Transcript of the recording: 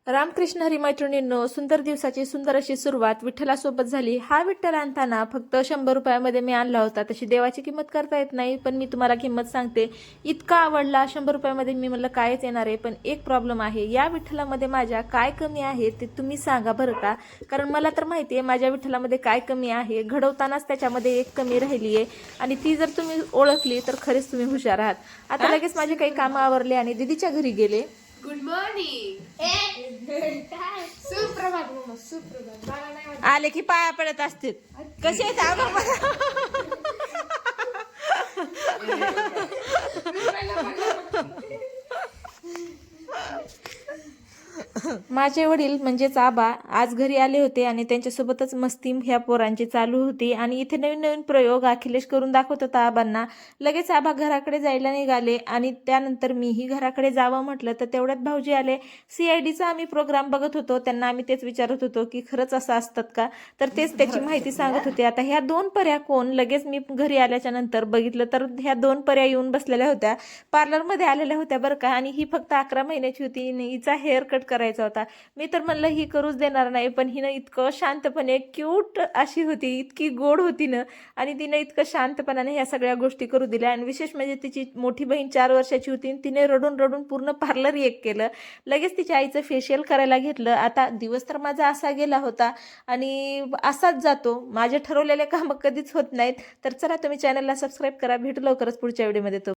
रामकृष्ण हरी मैत्रिणींनो, सुंदर दिवसाची सुंदर अशी सुरुवात विठ्ठलासोबत झाली. हा विठ्ठल आणताना फक्त 100 रुपयामध्ये मी आणला होता. तशी देवाची किंमत करता येत नाही, पण मी तुम्हाला किंमत सांगते. इतका आवडला 100 रुपयामध्ये, मी म्हणलं कायच येणार आहे. पण एक प्रॉब्लेम आहे, या विठ्ठलामध्ये माझ्या काय कमी आहे ते तुम्ही सांगा बरं का. कारण मला तर माहिती आहे माझ्या विठ्ठलामध्ये काय कमी आहे. घडवतानाच त्याच्यामध्ये एक कमी राहिली आहे, आणि ती जर तुम्ही ओळखली तर खरेच तुम्ही हुशार आहात. आता लगेच माझे काही कामं आवरले आणि दीदीच्या घरी गेले. Good morning. सुप्रभात मम्मा, सुप्रभात. मला नाही वाटत. आले की पाया पडत असते. कसे आहेत माझे वडील म्हणजेच आबा आज घरी आले होते आणि त्यांच्यासोबतच मस्ती ह्या पोरांची चालू होती. आणि इथे नवीन नवीन प्रयोग अखिलेश करून दाखवत होता आबांना. लगेच आबा घराकडे जायला निघाले आणि त्यानंतर मीही घराकडे जावं म्हटलं तर तेवढ्यात भाऊजी आले. CIDचा आम्ही प्रोग्राम बघत होतो, त्यांना आम्ही तेच विचारत होतो की खरंच असं असतात का, तर तेच त्याची माहिती सांगत होते. आता ह्या 2 पर्या कोण, लगेच मी घरी आल्याच्या नंतर बघितलं तर ह्या 2 पर्या येऊन बसलेल्या होत्या, पार्लरमध्ये आलेल्या होत्या बरं का. आणि ही फक्त 11 महिन्याची होती, हिचा हेअर कट करायचा होता. मी तर म्हणलं ही करूच देणार नाही, पण हिनं इतकं शांतपणे, क्यूट अशी होती, इतकी गोड होती ना, आणि तिनं इतकं शांतपणाने ह्या सगळ्या गोष्टी करू दिल्या. आणि विशेष म्हणजे तिची मोठी बहीण 4 वर्षाची होती, तिने रडून रडून पूर्ण पार्लर एक केलं. लगेच तिच्या आईचं फेशियल करायला घेतलं. आता दिवस तर माझा असा गेला होता आणि असाच जातो, माझे ठरवलेले कामं कधीच होत नाहीत. तर चला, तुम्ही चॅनलला सबस्क्राईब करा. भेटू लवकरच पुढच्या व्हिडिओमध्ये. तो